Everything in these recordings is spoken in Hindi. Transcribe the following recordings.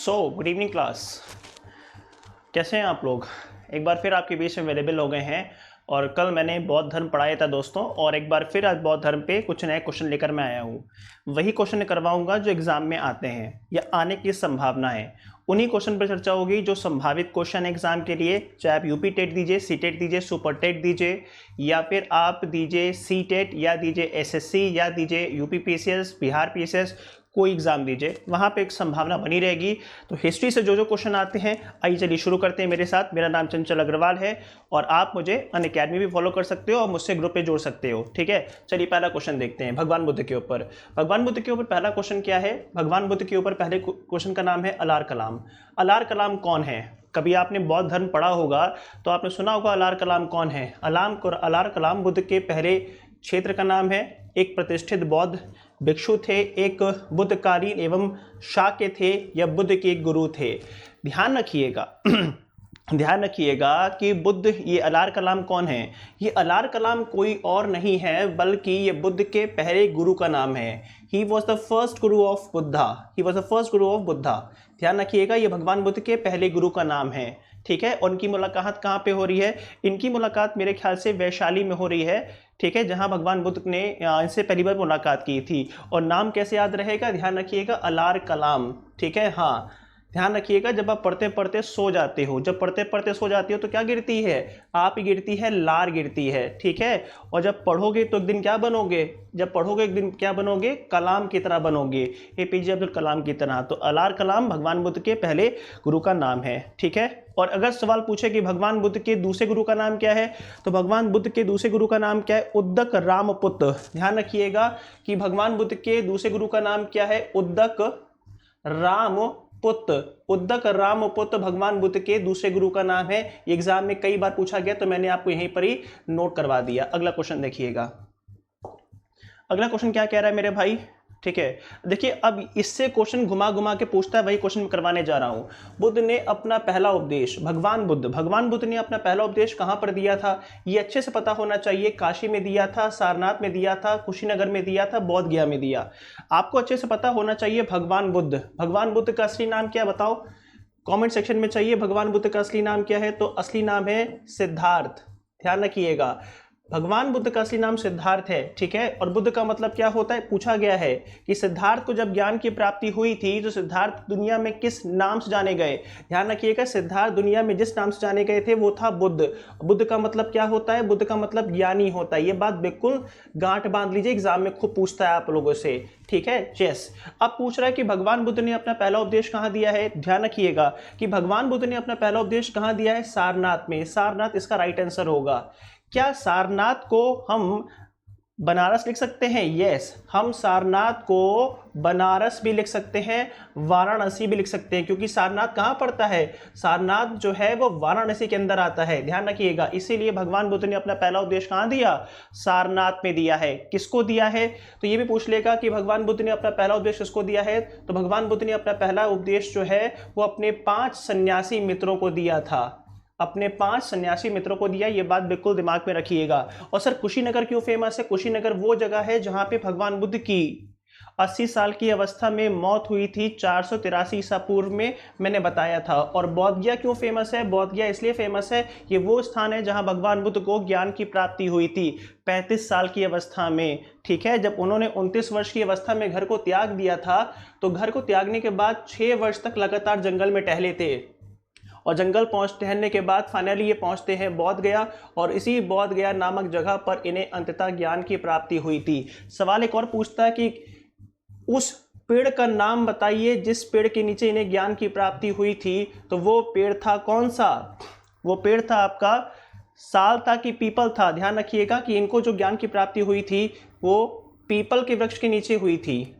Good evening class. कैसे हैं आप लोग? एक बार फिर आपके बीच में अवेलेबल हो गए हैं और कल मैंने बौद्ध धर्म पढ़ाया था दोस्तों, और एक बार फिर आज बौद्ध धर्म पे कुछ नए क्वेश्चन लेकर मैं आया हूँ। वही क्वेश्चन करवाऊंगा जो एग्जाम में आते हैं या आने की संभावना है। उन्हीं क्वेश्चन पर चर्चा होगी जो संभावित क्वेश्चन है एग्जाम के लिए, चाहे आप यूपी टेट दीजिए, सी टेट दीजिए, सुपर टेट दीजिए, या फिर आप दीजिए सी टेट या दीजिए एसएससी या दीजिए यूपी पीसीएस, बिहार पीसीएस, कोई एग्जाम दीजिए, वहाँ पे एक संभावना बनी रहेगी। तो हिस्ट्री से जो जो क्वेश्चन आते हैं, आइए चलिए शुरू करते हैं मेरे साथ। मेरा नाम चंचल अग्रवाल है और आप मुझे अनअकैडमी भी फॉलो कर सकते हो और मुझसे ग्रुप पे जोड़ सकते हो। ठीक है, चलिए पहला क्वेश्चन देखते हैं भगवान बुद्ध के ऊपर। भगवान बुद्ध के ऊपर पहला क्वेश्चन क्या है? भगवान बुद्ध के ऊपर पहले क्वेश्चन का नाम है अलार कलाम। अलार कलाम कौन है? कभी आपने बौद्ध धर्म पढ़ा होगा तो आपने सुना होगा अलार कलाम कौन है। अलार कलाम बुद्ध के पहले क्षेत्र का नाम है। एक प्रतिष्ठित बौद्ध भिक्षु थे, एक बुद्धकालीन एवं शाक्य थे या बुद्ध के गुरु थे। ध्यान रखिएगा ध्यान रखिएगा कि बुद्ध, ये अलार कलाम कौन है? ये अलार कलाम कोई और नहीं है बल्कि ये बुद्ध के पहले गुरु का नाम है। He was the first Guru of Buddha. He was the first Guru of Buddha. ध्यान रखिएगा, ये भगवान बुद्ध के पहले गुरु का नाम है। ठीक है, और उनकी मुलाकात कहाँ पे हो रही है? इनकी मुलाकात मेरे ख्याल से वैशाली में हो रही है। ठीक है, जहां भगवान बुद्ध ने इनसे पहली बार मुलाकात की थी। और नाम कैसे याद रहेगा? ध्यान रखिएगा, अलार कलाम। ठीक है, हाँ ध्यान रखिएगा, जब आप पढ़ते पढ़ते सो जाते हो, जब पढ़ते पढ़ते सो जाते हो तो क्या गिरती है? आप ही गिरती है, लार गिरती है। ठीक है, और जब पढ़ोगे तो एक दिन क्या बनोगे? जब पढ़ोगे एक दिन क्या बनोगे? कलाम की तरह बनोगे, एपीजे अब्दुल कलाम की तरह। तो अलार कलाम भगवान बुद्ध के पहले गुरु का नाम है। ठीक है, और अगर सवाल पूछे कि भगवान बुद्ध के दूसरे गुरु का नाम क्या है, तो भगवान बुद्ध के दूसरे गुरु का नाम क्या है? उद्दक रामपुत्र। ध्यान रखिएगा कि भगवान बुद्ध के दूसरे गुरु का नाम क्या है? उद्दक रामपुत्र। उद्दक रामपुत्र भगवान बुद्ध के दूसरे गुरु का नाम है। एग्जाम में कई बार पूछा गया तो मैंने आपको यहीं पर ही नोट करवा दिया। अगला क्वेश्चन देखिएगा। अगला क्वेश्चन क्या कह रहा है मेरे भाई? ठीक है, देखिए अब इससे क्वेश्चन घुमा घुमा के पूछता है, वही क्वेश्चन मैं करवाने जा रहा हूं। बुद्ध ने अपना पहला उपदेश, भगवान बुद्ध ने अपना पहला उपदेश कहां पर दिया था? ये अच्छे से पता होना चाहिए। काशी में दिया था, सारनाथ में दिया था, कुशीनगर में दिया था, बोध गया में दिया। आपको अच्छे से पता होना चाहिए। भगवान बुद्ध का असली नाम क्या है बताओ? कॉमेंट सेक्शन में चाहिए भगवान बुद्ध का असली नाम क्या है। तो असली नाम है सिद्धार्थ। ध्यान रखिएगा, भगवान बुद्ध का असली नाम सिद्धार्थ है। ठीक है, और बुद्ध का मतलब क्या होता है? पूछा गया है कि सिद्धार्थ को जब ज्ञान की प्राप्ति हुई थी तो सिद्धार्थ दुनिया में किस नाम से जाने गए? ध्यान रखिएगा, सिद्धार्थ दुनिया में जिस नाम से जाने गए थे वो था बुद्ध। बुद्ध का मतलब क्या होता है? बुद्ध का मतलब ज्ञानी होता है। ये बात बिल्कुल गांठ बांध लीजिए, एग्जाम में खूब पूछता है आप लोगों से। ठीक है, यस। अब पूछ रहा है कि भगवान बुद्ध ने अपना पहला उपदेश कहां दिया है? ध्यान रखिएगा कि भगवान बुद्ध ने अपना पहला उपदेश कहां दिया है? सारनाथ में। सारनाथ इसका राइट आंसर होगा। क्या सारनाथ को हम बनारस लिख सकते हैं? यस, हम सारनाथ को बनारस भी लिख सकते हैं, वाराणसी भी लिख सकते हैं, क्योंकि सारनाथ कहाँ पड़ता है? सारनाथ जो है वो वाराणसी के अंदर आता है। ध्यान रखिएगा, इसीलिए भगवान बुद्ध ने अपना पहला उपदेश कहाँ दिया? सारनाथ में दिया है। किसको दिया है? तो ये भी पूछ लेगा कि भगवान बुद्ध ने अपना पहला उपदेश किसको दिया है। तो भगवान बुद्ध ने अपना पहला उपदेश जो है वो अपने 5 सन्यासी मित्रों को दिया था। अपने 5 सन्यासी मित्रों को दिया। ये बात बिल्कुल दिमाग में रखिएगा। और सर कुशीनगर क्यों फेमस है? कुशीनगर वो जगह है जहां पे भगवान बुद्ध की 80 साल की अवस्था में मौत हुई थी, 483 ईसा पूर्व में, मैंने बताया था। और बोध गया क्यों फेमस है? बोध गया इसलिए फेमस है, ये वो स्थान है जहां भगवान बुद्ध को ज्ञान की प्राप्ति हुई थी 35 साल की अवस्था में। ठीक है, जब उन्होंने 29 वर्ष की अवस्था में घर को त्याग दिया था, तो घर को त्यागने के बाद 6 वर्ष तक लगातार जंगल में टहले थे, और जंगल टहलने के बाद फाइनली ये पहुंचते हैं बोध गया, और इसी बोध गया नामक जगह पर इन्हें अंततः ज्ञान की प्राप्ति हुई थी। सवाल एक और पूछता है कि उस पेड़ का नाम बताइए जिस पेड़ के नीचे इन्हें ज्ञान की प्राप्ति हुई थी। तो वो पेड़ था कौन सा? वो पेड़ था आपका साल था कि पीपल था? ध्यान रखिएगा कि इनको जो ज्ञान की प्राप्ति हुई थी वो पीपल के वृक्ष के नीचे हुई थी।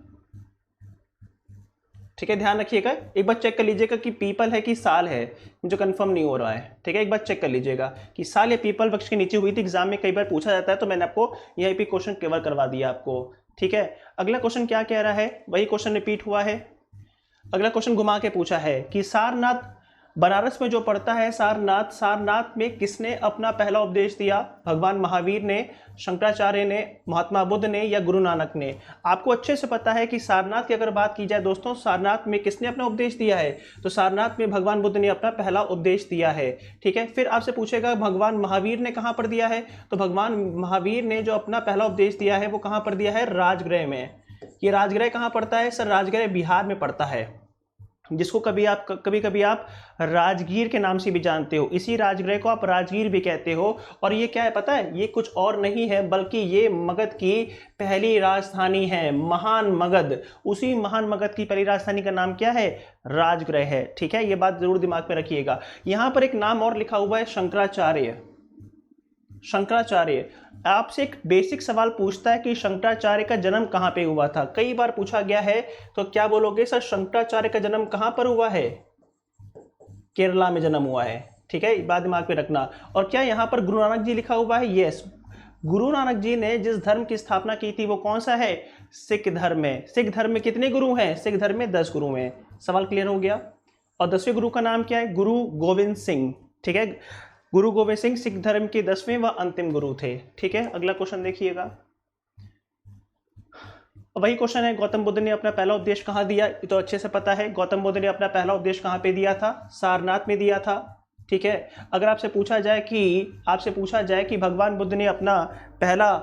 ठीक है, ध्यान रखिएगा, एक बार चेक कर लीजिएगा कि पीपल है कि साल है, मुझे कंफर्म नहीं हो रहा है। ठीक है, एक बार चेक कर लीजिएगा कि साल या पीपल वृक्ष के नीचे हुई थी। एग्जाम में कई बार पूछा जाता है, तो मैंने आपको यहीं पे क्वेश्चन कवर करवा दिया आपको। ठीक है, अगला क्वेश्चन क्या कह रहा है? वही क्वेश्चन रिपीट हुआ है। अगला क्वेश्चन घुमा के पूछा है कि सारनाथ बनारस में जो पड़ता है सारनाथ, सारनाथ में किसने अपना पहला उपदेश दिया? भगवान महावीर ने, शंकराचार्य ने, महात्मा बुद्ध ने या गुरु नानक ने? आपको अच्छे से पता है कि सारनाथ की अगर बात की जाए दोस्तों, सारनाथ में किसने अपना उपदेश दिया है? तो सारनाथ में भगवान बुद्ध ने अपना पहला उपदेश दिया है। ठीक है, फिर आपसे पूछेगा भगवान महावीर ने कहाँ पर दिया है? तो भगवान महावीर ने जो अपना पहला उपदेश दिया है वो कहाँ पर दिया है? राजगृह में। ये राजगृह कहाँ पड़ता है? सर राजगृह बिहार में पड़ता है, जिसको कभी कभी आप राजगीर के नाम से भी जानते हो। इसी राजगृह को आप राजगीर भी कहते हो। और ये क्या है पता है? ये कुछ और नहीं है बल्कि ये मगध की पहली राजधानी है, महान मगध। उसी महान मगध की पहली राजधानी का नाम क्या है? राजगृह है। ठीक है, ये बात जरूर दिमाग में रखिएगा। यहां पर एक नाम और लिखा हुआ है, शंकराचार्य। शंकराचार्य आपसे एक बेसिक सवाल पूछता है कि शंकराचार्य का जन्म कहाँ पे हुआ था। कई बार पूछा गया है, तो क्या बोलोगे? सर शंकराचार्य का जन्म कहाँ पर हुआ है? केरला में जन्म हुआ है। ठीक है, बात दिमाग में रखना। और क्या यहाँ पर गुरु नानक जी लिखा हुआ है? यस, गुरु नानक जी ने जिस धर्म की स्थापना की थी वो कौन सा है? सिख धर्म में। सिख धर्म में कितने गुरु हैं? सिख धर्म में 10 गुरु हैं। सवाल क्लियर हो गया। और 10वें गुरु का नाम क्या है? गुरु गोविंद सिंह। ठीक है, गुरु गोविंद सिंह सिख धर्म के 10वें व अंतिम गुरु थे। ठीक है, अगला क्वेश्चन देखिएगा। वही क्वेश्चन है, गौतम बुद्ध ने अपना पहला उपदेश कहाँ दिया? ये तो अच्छे से पता है। गौतम बुद्ध ने अपना पहला उपदेश कहाँ पे दिया था? सारनाथ में दिया था। ठीक है, अगर आपसे पूछा जाए कि भगवान बुद्ध ने अपना पहला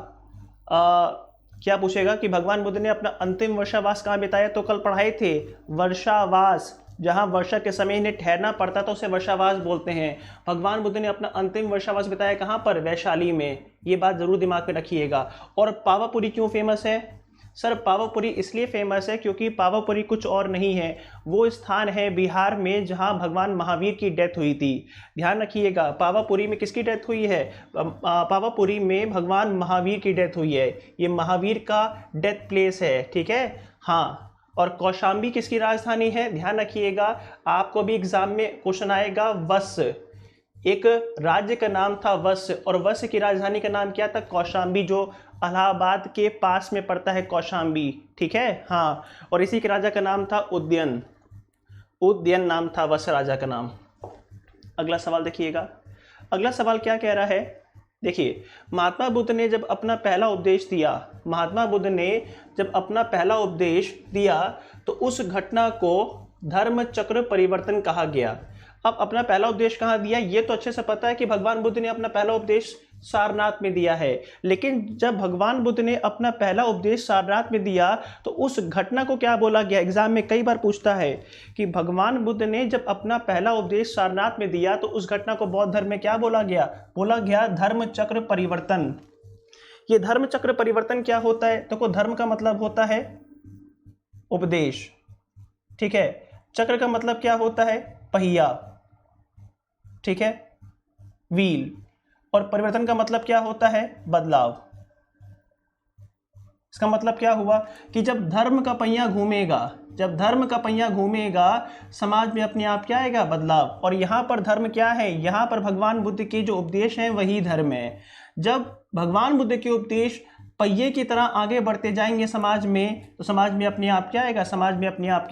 क्या पूछेगा कि भगवान बुद्ध ने अपना अंतिम वर्षावास कहाँ बिताया? तो कल पढ़ाए थे, वर्षावास। जहाँ वर्षा के समय इन्हें ठहरना पड़ता तो उसे वर्षावास बोलते हैं। भगवान बुद्ध ने अपना अंतिम वर्षावास बिताया कहाँ पर? वैशाली में। ये बात जरूर दिमाग में रखिएगा। और पावापुरी क्यों फेमस है? सर पावापुरी इसलिए फेमस है क्योंकि पावापुरी कुछ और नहीं है, वो स्थान है बिहार में जहाँ भगवान महावीर की डेथ हुई थी। ध्यान रखिएगा, पावापुरी में किसकी डेथ हुई है? पावापुरी में भगवान महावीर की डेथ हुई है। ये महावीर का डेथ प्लेस है। ठीक है, हाँ। और कौशाम्बी किसकी राजधानी है? ध्यान रखिएगा, आपको भी एग्जाम में क्वेश्चन आएगा, वत्स। एक राज्य का नाम था वत्स, और वत्स की राजधानी का नाम क्या था? कौशाम्बी, जो इलाहाबाद के पास में पड़ता है कौशाम्बी। ठीक है, हाँ। और इसी के राजा का नाम था उदयन। उदयन नाम था वत्स राजा का नाम। अगला सवाल देखिएगा। अगला सवाल क्या कह रहा है? देखिए, महात्मा बुद्ध ने जब अपना पहला उपदेश दिया तो उस घटना को धर्म चक्र परिवर्तन कहा गया। अब अपना पहला उपदेश कहाँ दिया? ये तो अच्छे से पता है कि भगवान बुद्ध ने अपना पहला उपदेश सारनाथ में दिया है। लेकिन जब भगवान बुद्ध ने अपना पहला उपदेश सारनाथ में दिया तो उस घटना को क्या बोला गया? एग्जाम में कई बार पूछता है कि भगवान बुद्ध ने जब अपना पहला उपदेश सारनाथ में दिया तो उस घटना को बौद्ध धर्म में क्या बोला गया? बोला गया धर्म चक्र परिवर्तन। ये धर्म चक्र परिवर्तन क्या होता है? तो धर्म का मतलब होता है उपदेश। ठीक है, चक्र का मतलब क्या होता है? पहिया। ठीक है, व्हील। और परिवर्तन का मतलब क्या होता है? बदलाव। इसका मतलब क्या हुआ कि जब धर्म का पहिया घूमेगा, समाज में अपने आप क्या आएगा? बदलाव। और यहां पर धर्म क्या है? यहां पर भगवान बुद्ध के जो उपदेश हैं वही धर्म है। जब भगवान बुद्ध के उपदेश पहिए की तरह आगे बढ़ते जाएंगे समाज में, तो समाज में अपने आप क्या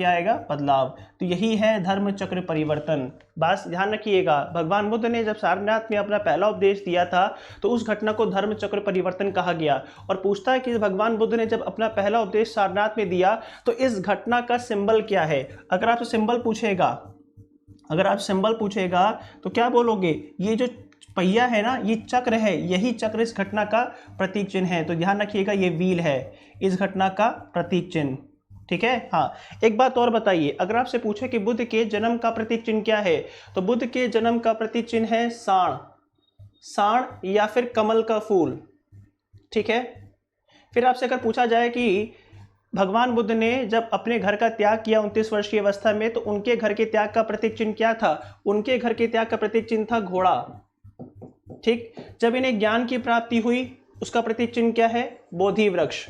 आएगा? बदलाव। तो यही है धर्म चक्र परिवर्तन। बस ध्यान रखिएगा, भगवान बुद्ध ने जब सारनाथ में अपना पहला उपदेश दिया था तो उस घटना को धर्म चक्र परिवर्तन कहा गया। और पूछता है कि भगवान बुद्ध ने जब अपना पहला उपदेश सारनाथ में दिया तो इस घटना का सिंबल क्या है? अगर आपसे सिंबल पूछेगा तो क्या बोलोगे? ये जो पहिया है ना, ये चक्र है, यही चक्र इस घटना का प्रतीक चिन्ह है। तो ध्यान रखिएगा, ये व्हील है इस घटना का प्रतीक चिन्ह। ठीक है, हाँ। एक बात और बताइए, अगर आपसे पूछे कि बुद्ध के जन्म का प्रतीक चिन्ह क्या है, तो बुद्ध के जन्म का प्रतीक चिन्ह है साण या फिर कमल का फूल। ठीक है, फिर आपसे अगर पूछा जाए कि भगवान बुद्ध ने जब अपने घर का त्याग किया 29 वर्ष की अवस्था में, तो उनके घर के त्याग का प्रतीक चिन्ह क्या था? उनके घर के त्याग का प्रतीक चिन्ह था घोड़ा। ठीक, जब इन्हें ज्ञान की प्राप्ति हुई उसका प्रतीक चिन्ह क्या है? बोधि वृक्ष।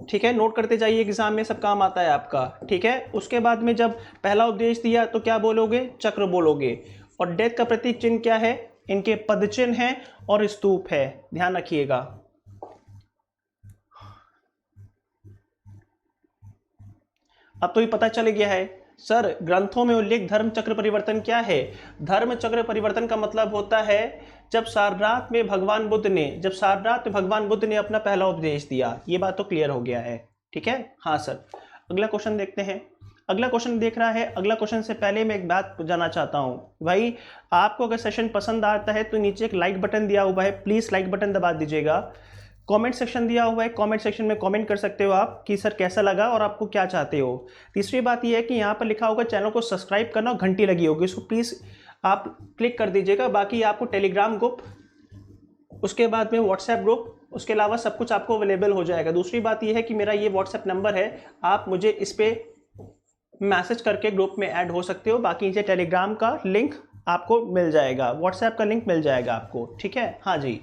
ठीक है, नोट करते जाइए, एग्जाम में सब काम आता है आपका। ठीक है, उसके बाद में जब पहला उपदेश दिया तो क्या बोलोगे? चक्र बोलोगे। और डेथ का प्रतीक चिन्ह क्या है? इनके पद चिन्ह है और स्तूप है। ध्यान रखिएगा। अब तो ये पता चल गया है सर ग्रंथों में उल्लेख धर्म चक्र परिवर्तन क्या है? धर्म चक्र परिवर्तन का मतलब होता है जब सारनाथ में भगवान बुद्ध ने अपना पहला उपदेश दिया। ये बात तो क्लियर हो गया है, ठीक है। हाँ सर, अगला क्वेश्चन देखते हैं। अगला क्वेश्चन देख रहा है। अगला क्वेश्चन से पहले मैं एक बात जानना चाहता हूँ भाई, आपको अगर सेशन पसंद आता है तो नीचे एक लाइक बटन दिया हुआ है, प्लीज़ लाइक बटन दबा दीजिएगा। कमेंट सेक्शन दिया हुआ है, कमेंट सेक्शन में कमेंट कर सकते हो आप कि सर कैसा लगा और आपको क्या चाहते हो। तीसरी बात यह है कि यहाँ पर लिखा होगा चैनल को सब्सक्राइब करना और घंटी लगी होगी, इसको प्लीज़ आप क्लिक कर दीजिएगा। बाकी आपको टेलीग्राम ग्रुप, उसके बाद में व्हाट्सएप ग्रुप, उसके अलावा सब कुछ आपको अवेलेबल हो जाएगा। दूसरी बात यह है कि मेरा ये व्हाट्सएप नंबर है, आप मुझे इस पर मैसेज करके ग्रुप में ऐड हो सकते हो। बाकी नीचे टेलीग्राम का लिंक आपको मिल जाएगा, व्हाट्सएप का लिंक मिल जाएगा आपको, ठीक है। हाँ जी,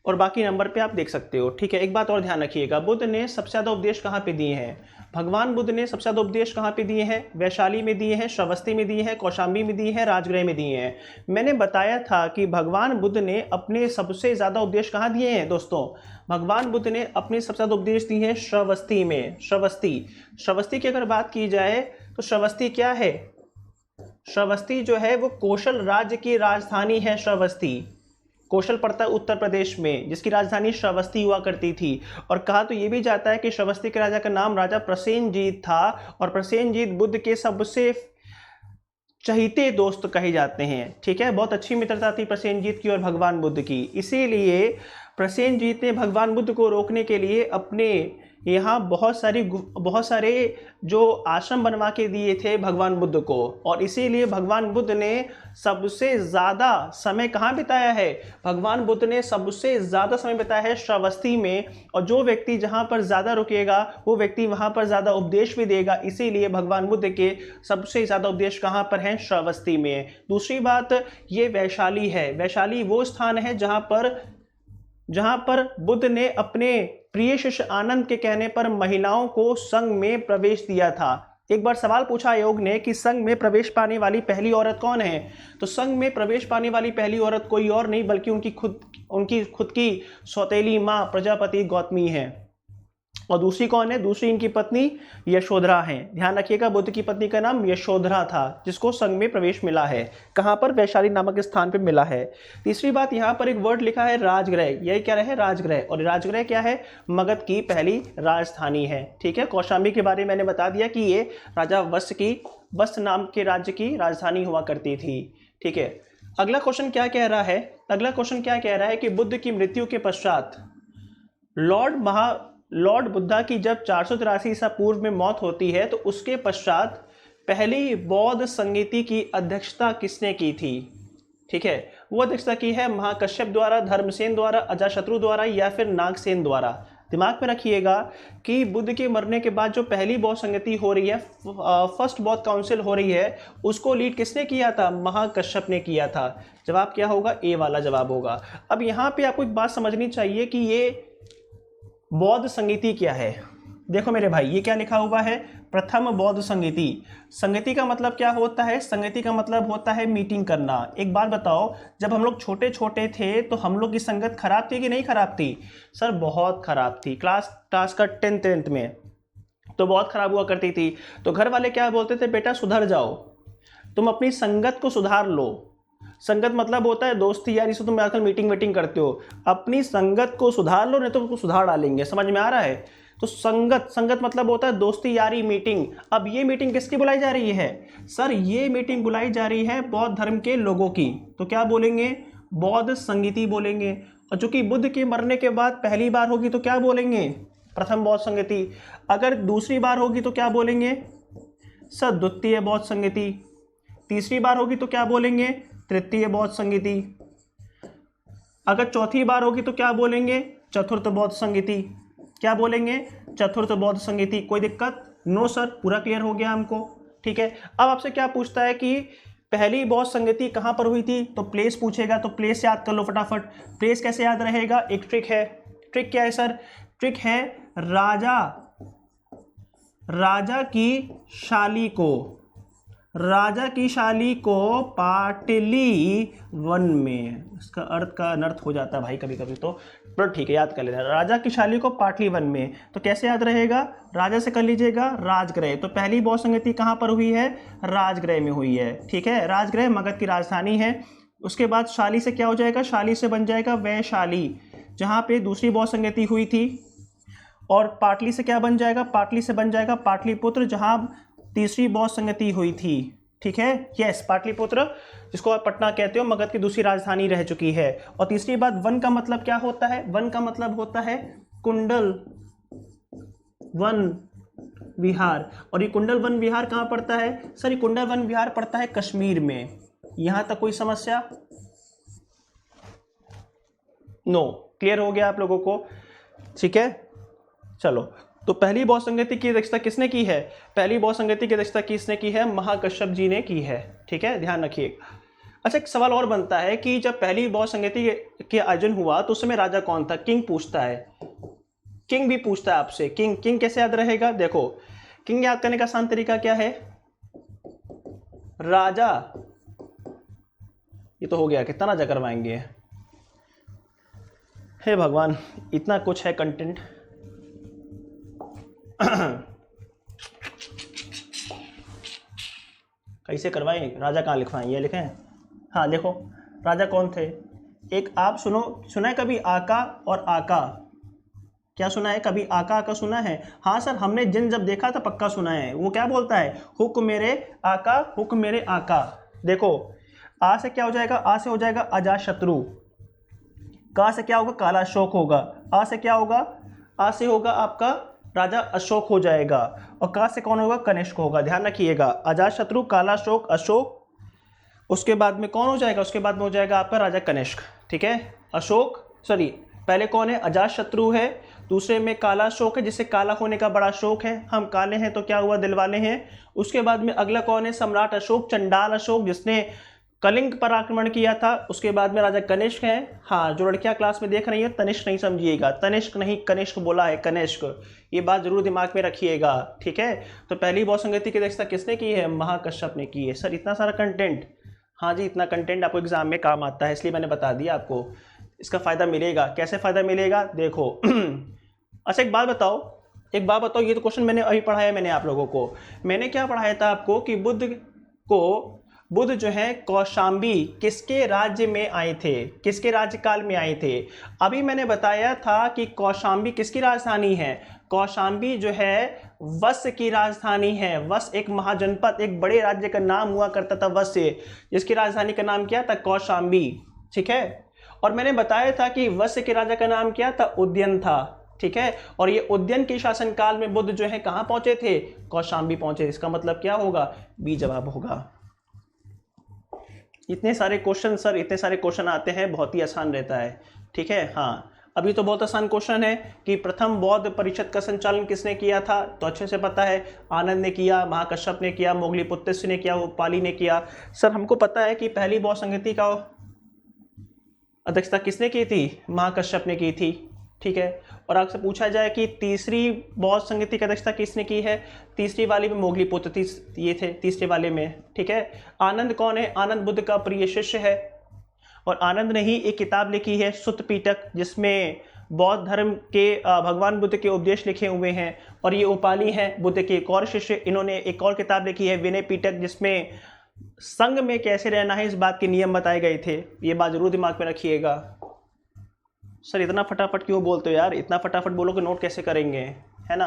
और बाकी नंबर पे आप देख सकते हो, ठीक है। एक बात और ध्यान रखिएगा, बुद्ध ने सबसे ज़्यादा उपदेश कहाँ पे दिए हैं? भगवान बुद्ध ने सबसे ज़्यादा उपदेश कहाँ पे दिए हैं? वैशाली में दिए हैं, श्रावस्ती में दिए हैं, कौशाम्बी में दिए हैं, राजगृह में दिए हैं। मैंने बताया था कि भगवान बुद्ध ने अपने सबसे ज़्यादा उपदेश कहाँ दिए हैं दोस्तों? भगवान बुद्ध ने अपने सबसे ज़्यादा उपदेश दिए हैं श्रावस्ती में। श्रावस्ती की अगर बात की जाए तो श्रावस्ती क्या है? श्रावस्ती जो है वो कौशल राज्य की राजधानी है। श्रावस्ती कौशल पड़ता है उत्तर प्रदेश में, जिसकी राजधानी श्रावस्ती हुआ करती थी। और कहा तो ये भी जाता है कि श्रावस्ती के राजा का नाम राजा प्रसेनजीत था, और प्रसेनजीत बुद्ध के सबसे चहीते दोस्त कहे जाते हैं, ठीक है। बहुत अच्छी मित्रता थी प्रसेनजीत की और भगवान बुद्ध की। इसीलिए प्रसेनजीत ने भगवान बुद्ध को रोकने के लिए अपने यहाँ बहुत सारे जो आश्रम बनवा के दिए थे भगवान बुद्ध को, और इसीलिए भगवान बुद्ध ने सबसे ज़्यादा समय कहाँ बिताया है? भगवान बुद्ध ने सबसे ज़्यादा समय बिताया है श्रावस्ती में, और जो व्यक्ति जहाँ पर ज़्यादा रुकेगा वो व्यक्ति वहाँ पर ज़्यादा उपदेश भी देगा। इसीलिए भगवान बुद्ध के सबसे ज़्यादा उपदेश कहाँ पर हैं? श्रावस्ती में। दूसरी बात, ये वैशाली है। वैशाली वो स्थान है जहाँ पर बुद्ध ने अपने प्रिय शिष्य आनंद के कहने पर महिलाओं को संघ में प्रवेश दिया था। एक बार सवाल पूछा आयोग ने कि संघ में प्रवेश पाने वाली पहली औरत कौन है? तो संघ में प्रवेश पाने वाली पहली औरत कोई और नहीं बल्कि उनकी खुद की सौतेली माँ प्रजापति गौतमी है। और दूसरी कौन है? दूसरी इनकी पत्नी यशोधरा है। ध्यान रखिएगा, बुद्ध की पत्नी का नाम यशोधरा था, जिसको संघ में प्रवेश मिला है। कहाँ पर? वैशाली नामक स्थान पर मिला है। तीसरी बात, यहाँ पर एक वर्ड लिखा है राजगृह। यही क्या है? राजगृह। और राजगृह क्या है? मगध की पहली राजधानी है, ठीक है। कौशाम्बी के बारे में मैंने बता दिया कि ये राजा वत्स नाम के राज्य की राजधानी हुआ करती थी, ठीक है। अगला क्वेश्चन क्या कह रहा है? अगला क्वेश्चन क्या कह रहा है कि बुद्ध की मृत्यु के पश्चात लॉर्ड बुद्धा की जब 483 ईसा पूर्व में मौत होती है तो उसके पश्चात पहली बौद्ध संगीति की अध्यक्षता किसने की थी? ठीक है, वो अध्यक्षता की है महाकश्यप द्वारा, धर्मसेन द्वारा, अजाशत्रु द्वारा या फिर नागसेन द्वारा। दिमाग में रखिएगा कि बुद्ध के मरने के बाद जो पहली बौद्ध संगति हो रही है, फर्स्ट बौद्ध काउंसिल हो रही है, उसको लीड किसने किया था? महाकश्यप ने किया था। जवाब क्या होगा? ए वाला जवाब होगा। अब यहाँ पे आपको एक बात समझनी चाहिए कि ये बौद्ध संगीति क्या है। देखो मेरे भाई, ये क्या लिखा हुआ है? प्रथम बौद्ध संगीति। संगीति का मतलब क्या होता है? संगीति का मतलब होता है मीटिंग करना। एक बात बताओ, जब हम लोग छोटे छोटे थे तो हम लोग की संगत खराब थी कि नहीं खराब थी? सर बहुत खराब थी। क्लास का 10th में तो बहुत खराब हुआ करती थी। तो घर वाले क्या बोलते थे? बेटा सुधर जाओ, तुम अपनी संगत को सुधार लो। संगत मतलब होता है दोस्ती यारी से तुम आजकल मीटिंग वीटिंग करते हो। अपनी संगत को सुधार लो, नहीं तो उसको सुधार डालेंगे। समझ में आ रहा है? तो संगत मतलब होता है दोस्ती यारी मीटिंग। अब ये मीटिंग किसकी बुलाई जा रही है? सर ये मीटिंग बुलाई जा रही है बौद्ध धर्म के लोगों की। तो क्या बोलेंगे? बौद्ध संगीति बोलेंगे। और चूंकि बुद्ध के मरने के बाद पहली बार होगी तो क्या बोलेंगे? प्रथम बौद्ध संगीति। अगर दूसरी बार होगी तो क्या बोलेंगे? सर द्वितीय बौद्ध संगीति। तीसरी बार होगी तो क्या बोलेंगे? तृतीय बौद्ध संगीति। अगर चौथी बार होगी तो क्या बोलेंगे? चतुर्थ बौद्ध संगीति। क्या बोलेंगे? चतुर्थ बौद्ध संगीति। कोई दिक्कत? नो सर, पूरा क्लियर हो गया हमको, ठीक है। अब आपसे क्या पूछता है कि पहली बौद्ध संगीति कहाँ पर हुई थी? तो प्लेस पूछेगा, तो प्लेस याद कर लो फटाफट। प्लेस कैसे याद रहेगा? एक ट्रिक है। ट्रिक क्या है सर? ट्रिक है राजा की शाली को राजा की शाली को पाटली वन में, इसका अर्थ का अनर्थ हो जाता है भाई कभी कभी, तो पर ठीक है याद कर लेना। राजा की शाली को पाटली वन में, तो कैसे याद रहेगा, राजा से कर लीजिएगा राजगृह। तो पहली बहुत संगति कहाँ पर हुई है, राजगृह में हुई है। ठीक है, राजगृह मगध की राजधानी है। उसके बाद शाली से क्या हो जाएगा, शाली से बन जाएगा वैशाली, जहाँ पे दूसरी बहुत संगति हुई थी। और पाटली से क्या बन जाएगा, पाटली से बन जाएगा पाटलिपुत्र, जहाँ तीसरी बहुत संगति हुई थी। ठीक है, यस, पाटलिपुत्र जिसको आप पटना कहते हो, मगध की दूसरी राजधानी रह चुकी है। और तीसरी बात, वन का मतलब क्या होता है, वन का मतलब होता है कुंडल वन विहार। और ये कुंडल वन विहार कहाँ पड़ता है सर, ये कुंडल वन विहार पड़ता है कश्मीर में। यहां तक कोई समस्या, नो, क्लियर हो गया आप लोगों को। ठीक है, चलो, तो पहली बहुत संगति की अध्यक्षता किसने की है, पहली बहुत संगति की अध्यक्षता किसने की है, महाकश्यप जी ने की है। ठीक है, ध्यान रखिएगा। अच्छा, एक सवाल और बनता है कि जब पहली बहुत संगति के आयोजन हुआ तो उस समय राजा कौन था, किंग पूछता है, किंग भी पूछता है आपसे, किंग, किंग कैसे याद रहेगा, देखो किंग याद करने का आसान तरीका क्या है, राजा, ये तो हो गया, कितना राजा करवाएंगे, हे भगवान इतना कुछ है कंटेंट। कैसे करवाएं, राजा कहाँ लिखवाएं, ये लिखें, हाँ देखो राजा कौन थे, एक आप सुना है कभी आका और आका, क्या सुना है कभी, आका आका सुना है, हाँ सर हमने जिन जब देखा था पक्का सुना है। वो क्या बोलता है, हुक मेरे आका, हुक मेरे आका। देखो आ से क्या हो जाएगा, आ से हो जाएगा अजातशत्रु, का से क्या होगा, काला अशोक होगा, आ से क्या होगा, आ से होगा आपका राजा अशोक हो जाएगा, और का से कौन होगा, कनिष्क होगा। ध्यान रखिएगा, अजातशत्रु, काला अशोक, अशोक, उसके बाद में कौन हो जाएगा, उसके बाद में हो जाएगा आपका राजा कनिष्क। ठीक है, अशोक, सॉरी पहले कौन है, अजातशत्रु है, दूसरे में काला अशोक है, जिससे काला होने का बड़ा शौक है, हम काले हैं तो क्या हुआ, दिल वाले हैं। उसके बाद में अगला कौन है, सम्राट अशोक, चंडाल अशोक, जिसने कलिंग पर आक्रमण किया था। उसके बाद में राजा कनिष्क हैं। हाँ, जो लड़कियां क्लास में देख रही हैं तनिष्क नहीं समझिएगा, तनिष्क नहीं कनिष्क बोला है, कनिष्क, ये बात जरूर दिमाग में रखिएगा। ठीक है, तो पहली बहुत संगति की अध्यक्षता किसने की है, महाकश्यप ने की है। सर इतना सारा कंटेंट, हाँ जी इतना कंटेंट आपको एग्जाम में काम आता है, इसलिए मैंने बता दिया आपको, इसका फायदा मिलेगा। कैसे फायदा मिलेगा, देखो अच्छा एक बात बताओ, ये तो क्वेश्चन मैंने अभी पढ़ाया, मैंने आप लोगों को, मैंने क्या पढ़ाया था आपको कि बुद्ध जो है कौशाम्बी किसके राज्य में आए थे, किसके राज्यकाल में आए थे। अभी मैंने बताया था कि कौशाम्बी किसकी राजधानी है, कौशाम्बी जो है वश की राजधानी है। वश एक महाजनपद, एक बड़े राज्य का नाम हुआ करता था वश, जिसकी राजधानी का नाम क्या था, कौशाम्बी। ठीक है, और मैंने बताया था कि वश के राजा का नाम क्या था, उदयन था। ठीक है, और ये उदयन के शासनकाल में बुद्ध जो है कहाँ पहुंचे थे, कौशाम्बी पहुंचे। इसका मतलब क्या होगा, बी जवाब होगा। इतने सारे क्वेश्चन सर, इतने सारे क्वेश्चन आते हैं, बहुत ही आसान रहता है। ठीक है, हाँ अभी तो बहुत आसान क्वेश्चन है कि प्रथम बौद्ध परिषद का संचालन किसने किया था, तो अच्छे से पता है, आनंद ने किया, महाकश्यप ने किया, मोगलीपुत्र ने किया, उपाली ने किया। सर हमको पता है कि पहली बौद्ध संगति का अध्यक्षता किसने की थी, महाकश्यप ने की थी। ठीक है, और आपसे पूछा जाए कि तीसरी बौद्ध संगति की अध्यक्षता किसने की है, तीसरी वाली में मोगलीपुत्र ये थे तीसरे वाले में। ठीक है, आनंद कौन है, आनंद बुद्ध का प्रिय शिष्य है, और आनंद ने ही एक किताब लिखी है सुत्त पिटक, जिसमें बौद्ध धर्म के भगवान बुद्ध के उपदेश लिखे हुए हैं। और ये उपाली हैं बुद्ध के एक और शिष्य, इन्होंने एक और किताब लिखी है विनय पिटक, जिसमें संघ में कैसे रहना है इस बात के नियम बताए गए थे। ये बात जरूर दिमाग में रखिएगा। सर इतना फटाफट क्यों बोलते हो यार, इतना फटाफट बोलो कि नोट कैसे करेंगे, है ना।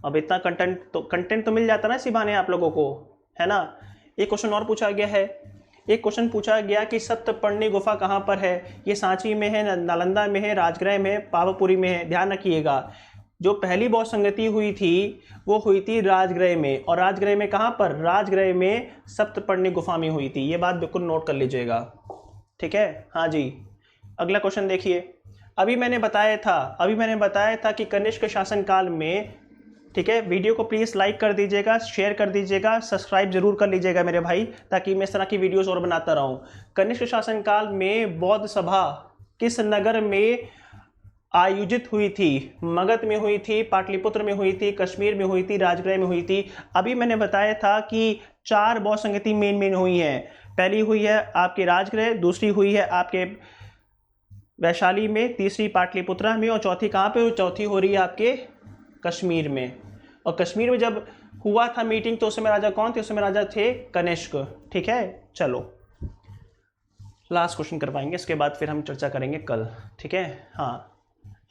अब इतना कंटेंट तो मिल जाता ना इसी बहाने आप लोगों को, है ना। एक क्वेश्चन और पूछा गया है, एक क्वेश्चन पूछा गया कि सप्तपर्णी गुफा कहाँ पर है, ये सांची में है, नालंदा में है, राजगृह में है, पावापुरी में है। ध्यान रखिएगा, जो पहली बौद्ध संगति हुई थी वो हुई थी राजगृह में, और राजगृह में कहाँ पर, राजगृह में सप्तपर्णी गुफा में हुई थी। ये बात बिल्कुल नोट कर लीजिएगा। ठीक है, हाँ जी। अगला क्वेश्चन देखिए, अभी मैंने बताया था कि कनिष्क शासनकाल में, ठीक है, वीडियो को प्लीज़ लाइक कर दीजिएगा, शेयर कर दीजिएगा, सब्सक्राइब जरूर कर लीजिएगा मेरे भाई, ताकि मैं इस तरह की वीडियोस और बनाता रहूं। कनिष्क शासनकाल में बौद्ध सभा किस नगर में आयोजित हुई थी? मगध में हुई थी, पाटलिपुत्र में हुई थी, कश्मीर में हुई थी, राजगृह में हुई थी। अभी मैंने बताया था कि 4 बौद्ध संगति मेन हुई हैं। पहली हुई है आपके राजगृह, दूसरी हुई है आपके वैशाली में, तीसरी पाटलिपुत्रा में और चौथी कहाँ पे? चौथी हो रही है आपके कश्मीर में। और कश्मीर में जब हुआ था मीटिंग तो उस समय राजा कौन थे? उस समय राजा थे कनिष्क। ठीक है, चलो लास्ट क्वेश्चन करवाएंगे, इसके बाद फिर हम चर्चा करेंगे कल। ठीक है, हाँ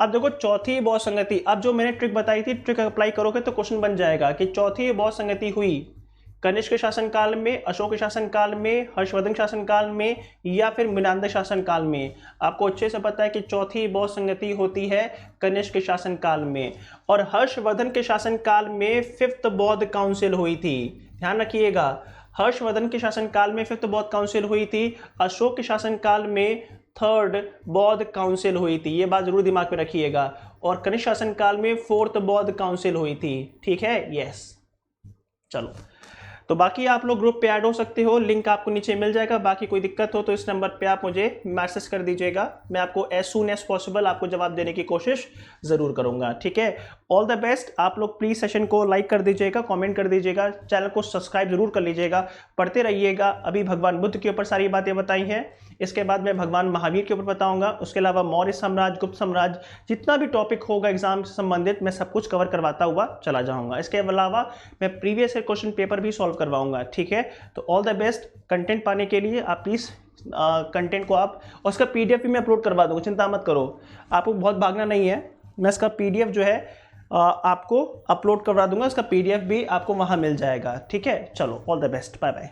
अब देखो चौथी बौद्ध संगति, अब जो मैंने ट्रिक बताई थी, ट्रिक अप्लाई करोगे तो क्वेश्चन बन जाएगा कि चौथी बौद्ध संगति हुई कनिष्क के शासनकाल में, अशोक के शासनकाल में, हर्षवर्धन शासनकाल में या फिर मिनांदर शासनकाल में। आपको अच्छे से पता है कि चौथी बौद्ध संगति होती है कनिष्क के शासनकाल में, और हर्षवर्धन के शासनकाल में 5th बौद्ध काउंसिल हुई थी। ध्यान रखिएगा, हर्षवर्धन के शासनकाल में 5th बौद्ध काउंसिल हुई थी, अशोक के शासनकाल में 3rd बौद्ध काउंसिल हुई थी। ये बात जरूर दिमाग में रखिएगा। और कनिष्क शासनकाल में 4th बौद्ध काउंसिल हुई थी। ठीक है, यस। चलो तो बाकी आप लोग ग्रुप पे ऐड हो सकते हो, लिंक आपको नीचे मिल जाएगा। बाकी कोई दिक्कत हो तो इस नंबर पे आप मुझे मैसेज कर दीजिएगा, मैं आपको एज सून एज पॉसिबल आपको जवाब देने की कोशिश ज़रूर करूंगा। ठीक है, ऑल द बेस्ट। आप लोग प्लीज़ सेशन को लाइक कर दीजिएगा, कमेंट कर दीजिएगा, चैनल को सब्सक्राइब जरूर कर लीजिएगा, पढ़ते रहिएगा। अभी भगवान बुद्ध के ऊपर सारी बातें बताई हैं, इसके बाद मैं भगवान महावीर के ऊपर बताऊंगा, उसके अलावा मौर्य साम्राज्य, गुप्त साम्राज्य, जितना भी टॉपिक होगा एग्जाम से संबंधित मैं सब कुछ कवर करवाता हुआ चला जाऊंगा। इसके अलावा मैं प्रीवियस ईयर क्वेश्चन पेपर भी सॉल्व करवाऊंगा। ठीक है, तो ऑल द बेस्ट। कंटेंट पाने के लिए आप प्लीज़ कंटेंट को आप, और उसका PDF भी मैं अपलोड करवा दूंगा, चिंता मत करो, आपको बहुत भागना नहीं है। मैं इसका PDF जो है आपको अपलोड करवा दूंगा, इसका PDF भी आपको वहाँ मिल जाएगा। ठीक है, चलो all the best, bye bye.